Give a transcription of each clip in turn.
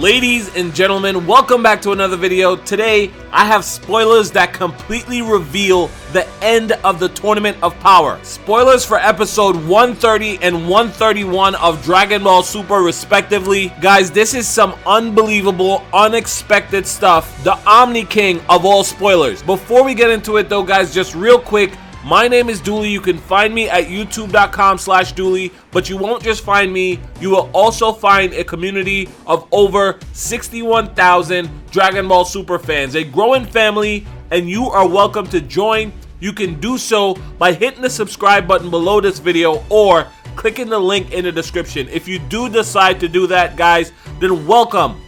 Ladies and gentlemen, welcome back to another video. Today, I have spoilers that completely reveal the end of the Tournament of Power. Spoilers for episode 130 and 131 of Dragon Ball Super respectively. Guys, this is some unbelievable, unexpected stuff. The Omni King of all spoilers. Before we get into it though, guys, just real quick, my name is Dooley. You can find me at youtube.com/Dooley, but you won't just find me, you will also find a community of over 61,000 Dragon Ball Super fans, a growing family, and you are welcome to join. You can do so by hitting the subscribe button below this video or clicking the link in the description. If you do decide to do that, guys, then welcome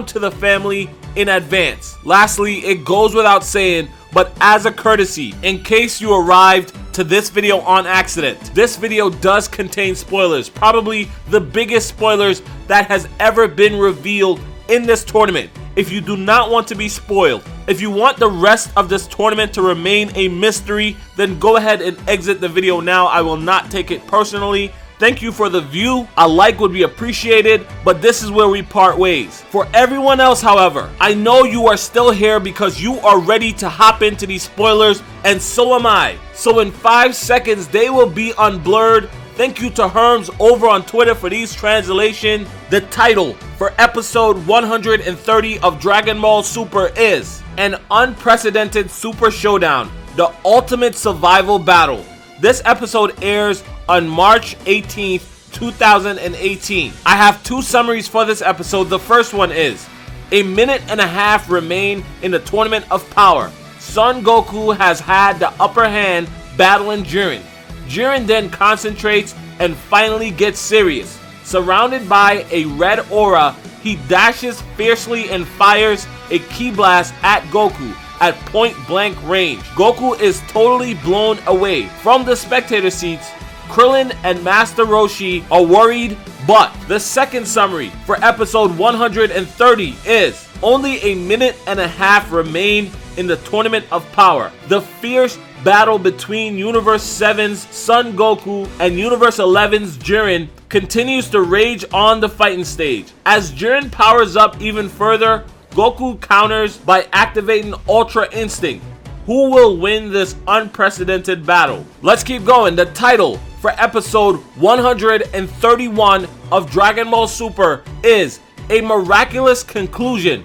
to the family in advance. Lastly, it goes without saying, but as a courtesy, in case you arrived to this video on accident, this video does contain spoilers, probably the biggest spoilers that has ever been revealed in this tournament. If you do not want to be spoiled, if you want the rest of this tournament to remain a mystery, then go ahead and exit the video now. I will not take it personally. Thank you for the view. A like would be appreciated, but this is where we part ways. For everyone else, however, I know you are still here because you are ready to hop into these spoilers, and so am I. So in 5 seconds, they will be unblurred. Thank you to Herms over on Twitter for these translations. The title for episode 130 of Dragon Ball Super is An Unprecedented Super Showdown, the Ultimate Survival Battle. This episode airs on March 18th, 2018. I have two summaries for this episode. The first one is, a minute and a half remain in the Tournament of Power. Son Goku has had the upper hand battling Jiren. Jiren then concentrates and finally gets serious. Surrounded by a red aura, he dashes fiercely and fires a ki blast at Goku at point blank range. Goku is totally blown away. From the spectator seats, Krillin and Master Roshi are worried, but the second summary for episode 130 is, only a minute and a half remain in the Tournament of Power. The fierce battle between Universe 7's Son Goku and Universe 11's Jiren continues to rage on the fighting stage. As Jiren powers up even further, Goku counters by activating Ultra Instinct. Who will win this unprecedented battle? Let's keep going. The title for episode 131 of Dragon Ball Super is A Miraculous Conclusion.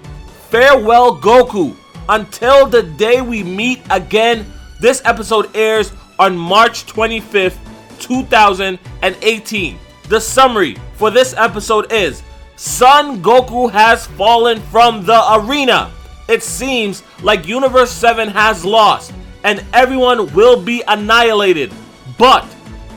Farewell, Goku. Until the day we meet again. This episode airs on March 25th, 2018. The summary for this episode is, Son Goku has fallen from the arena. It seems like Universe 7 has lost and everyone will be annihilated. But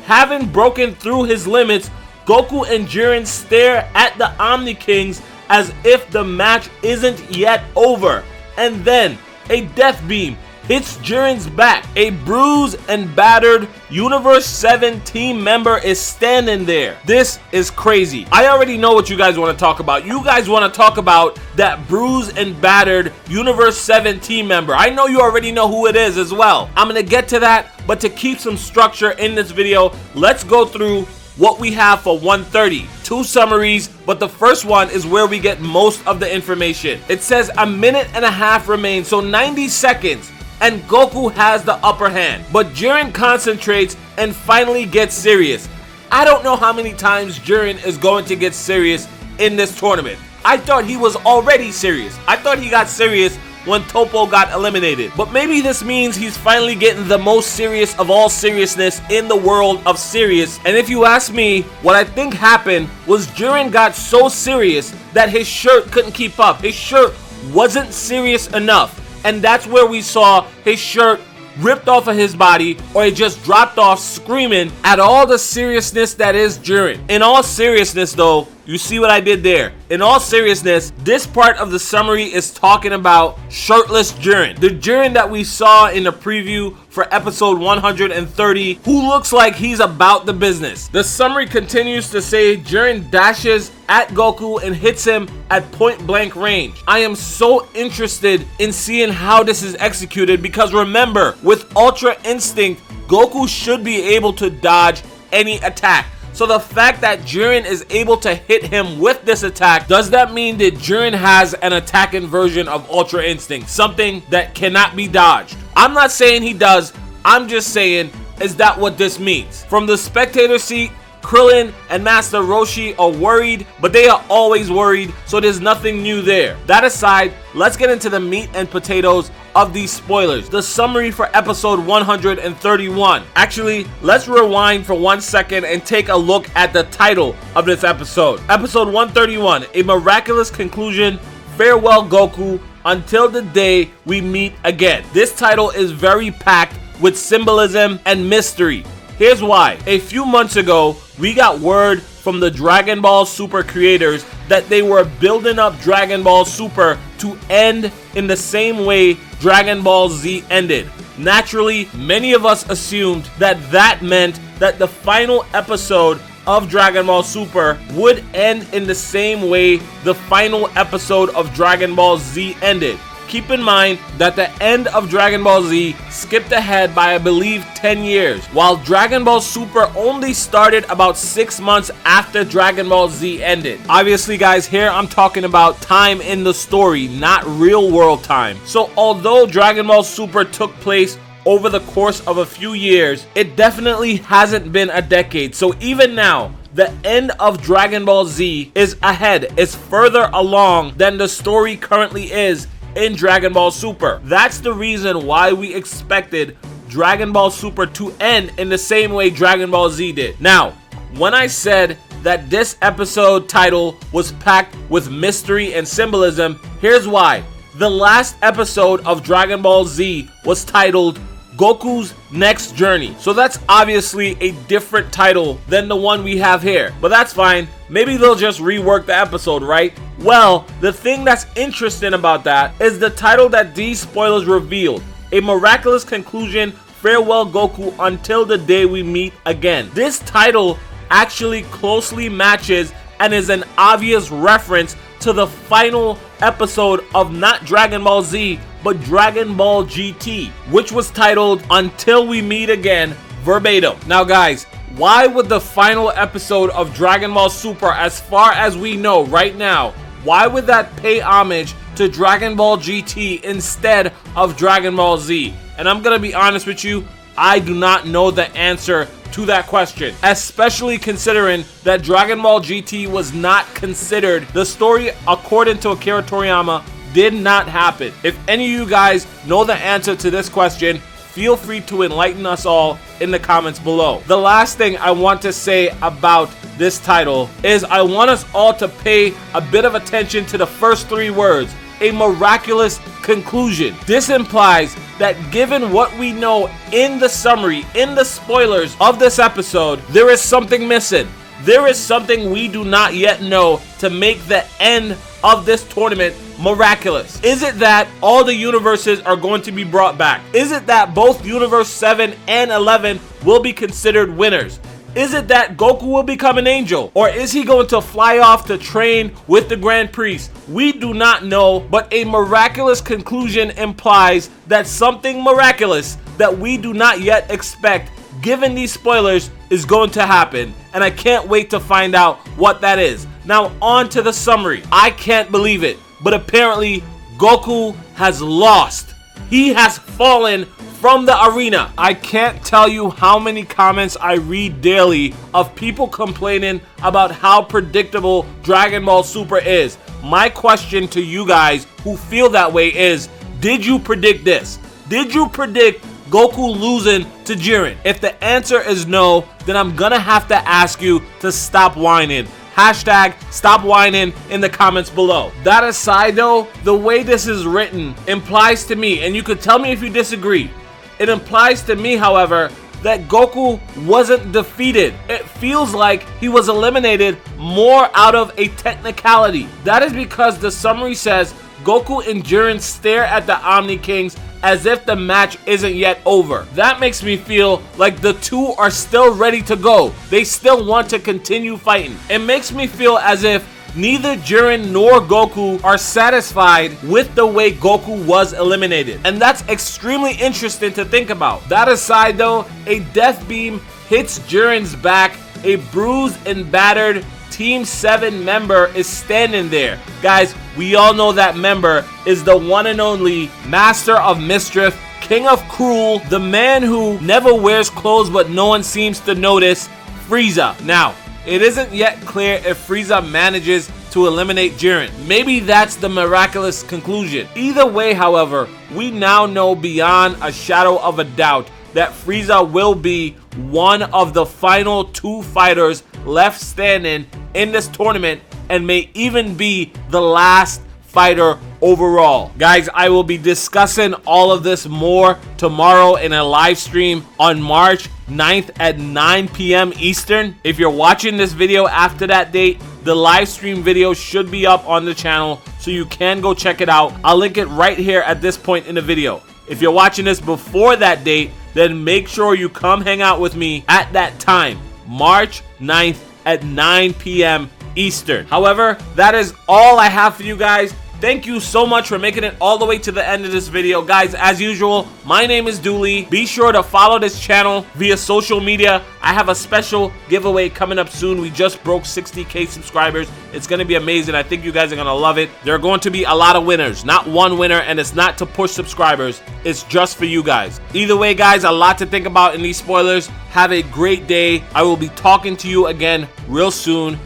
having broken through his limits, Goku and Jiren stare at the Omni Kings as if the match isn't yet over. And then a death beam hits Jiren's back. A bruised and battered Universe 7 team member is standing there. This is crazy. I already know what you guys want to talk about. You guys want to talk about that bruised and battered Universe 7 team member. I know you already know who it is as well. I'm going to get to that, but to keep some structure in this video, let's go through what we have for 130. Two summaries, but the first one is where we get most of the information. It says a minute and a half remains, so 90 seconds. And Goku has the upper hand. But Jiren concentrates and finally gets serious. I don't know how many times Jiren is going to get serious in this tournament. I thought he was already serious. I thought he got serious when Topo got eliminated. But maybe this means he's finally getting the most serious of all seriousness in the world of serious. And if you ask me, what I think happened was Jiren got so serious that his shirt couldn't keep up. His shirt wasn't serious enough. And that's where we saw his shirt ripped off of his body, or it just dropped off, screaming at all the seriousness that is Jiren. In all seriousness though, you see what I did there? In all seriousness, this part of the summary is talking about shirtless Jiren. The Jiren that we saw in the preview for episode 130, who looks like he's about the business. The summary continues to say Jiren dashes at Goku and hits him at point blank range. I am so interested in seeing how this is executed because remember, with Ultra Instinct, Goku should be able to dodge any attack. So the fact that Jiren is able to hit him with this attack, does that mean that Jiren has an attacking version of Ultra Instinct, something that cannot be dodged? I'm not saying he does, I'm just saying, is that what this means? From the spectator seat, Krillin and Master Roshi are worried, but they are always worried, so there's nothing new there. That aside, let's get into the meat and potatoes of these spoilers. The summary for episode 131. Actually, let's rewind for 1 second and take a look at the title of this episode. Episode 131, A Miraculous Conclusion, Farewell Goku, Until the Day We Meet Again. This title is very packed with symbolism and mystery. Here's why. A few months ago, we got word from the Dragon Ball Super creators that they were building up Dragon Ball Super to end in the same way Dragon Ball Z ended. Naturally, many of us assumed that that meant that the final episode of Dragon Ball Super would end in the same way the final episode of Dragon Ball Z ended. Keep in mind that the end of Dragon Ball Z skipped ahead by, I believe, 10 years, while Dragon Ball Super only started about 6 months after Dragon Ball Z ended. Obviously, guys, here I'm talking about time in the story, not real world time. So although Dragon Ball Super took place over the course of a few years, it definitely hasn't been a decade. So even now, the end of Dragon Ball Z is ahead, is further along than the story currently is in Dragon Ball Super. That's the reason why we expected Dragon Ball Super to end in the same way Dragon Ball Z did. Now, when I said that this episode title was packed with mystery and symbolism, here's why. The last episode of Dragon Ball Z was titled Goku's Next Journey. So that's obviously a different title than the one we have here. But that's fine. Maybe they'll just rework the episode, right? Well, the thing that's interesting about that is the title that these spoilers revealed. A Miraculous Conclusion, Farewell Goku, Until the Day We Meet Again. This title actually closely matches and is an obvious reference to the final episode of not Dragon Ball Z, but Dragon Ball GT, which was titled Until We Meet Again, verbatim. Now guys, why would the final episode of Dragon Ball Super, as far as we know right now, why would that pay homage to Dragon Ball GT instead of Dragon Ball Z? And I'm gonna be honest with you, I do not know the answer to that question, especially considering that Dragon Ball GT was not considered, the story according to Akira Toriyama did not happen. If any of you guys know the answer to this question, feel free to enlighten us all in the comments below. The last thing I want to say about this title is I want us all to pay a bit of attention to the first 3 words, a miraculous conclusion. This implies that given what we know in the summary, in the spoilers of this episode, there is something missing. There is something we do not yet know to make the end of this tournament miraculous. Is it that all the universes are going to be brought back? Is it that both Universe 7 and 11 will be considered winners? Is it that Goku will become an angel? Or is he going to fly off to train with the Grand Priest? We do not know, but a miraculous conclusion implies that something miraculous that we do not yet expect, given these spoilers, is going to happen. And I can't wait to find out what that is. Now on to the summary. I can't believe it, but apparently Goku has lost. He has fallen from the arena. I can't tell you how many comments I read daily of people complaining about how predictable Dragon Ball Super is. My question to you guys who feel that way is, did you predict this? Did you predict Goku losing to Jiren? If the answer is no, then I'm gonna have to ask you to stop whining. Hashtag stop whining in the comments below. That aside though, the way this is written implies to me, and you could tell me if you disagree, it implies to me, however, that Goku wasn't defeated. It feels like he was eliminated more out of a technicality. That is because the summary says Goku and Jiren stare at the Omni Kings as if the match isn't yet over. That makes me feel like the two are still ready to go. They still want to continue fighting. It makes me feel as if neither Jiren nor Goku are satisfied with the way Goku was eliminated. And that's extremely interesting to think about. That aside though, a death beam hits Jiren's back a bruised and battered Team 7 member is standing there. Guys, we all know that member is the one and only Master of Mischief, King of Cruel, the man who never wears clothes but no one seems to notice, Frieza. Now, it isn't yet clear if Frieza manages to eliminate Jiren. Maybe that's the miraculous conclusion. Either way, however, we now know beyond a shadow of a doubt that Frieza will be one of the final 2 fighters left standing in this tournament and may even be the last fighter overall. Guys, I will be discussing all of this more tomorrow in a live stream on March 9th at 9 p.m. Eastern. If you're watching this video after that date, the live stream video should be up on the channel, so you can go check it out. I'll link it right here at this point in the video. If you're watching this before that date, then make sure you come hang out with me at that time, March 9th at 9 p.m. Eastern. However, that is all I have for you guys. Thank you so much for making it all the way to the end of this video. Guys, as usual, my name is Dooley. Be sure to follow this channel via social media. I have a special giveaway coming up soon. We just broke 60K subscribers. It's going to be amazing. I think you guys are going to love it. There are going to be a lot of winners, not one winner, and it's not to push subscribers. It's just for you guys. Either way, guys, a lot to think about in these spoilers. Have a great day. I will be talking to you again real soon.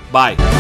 Bye.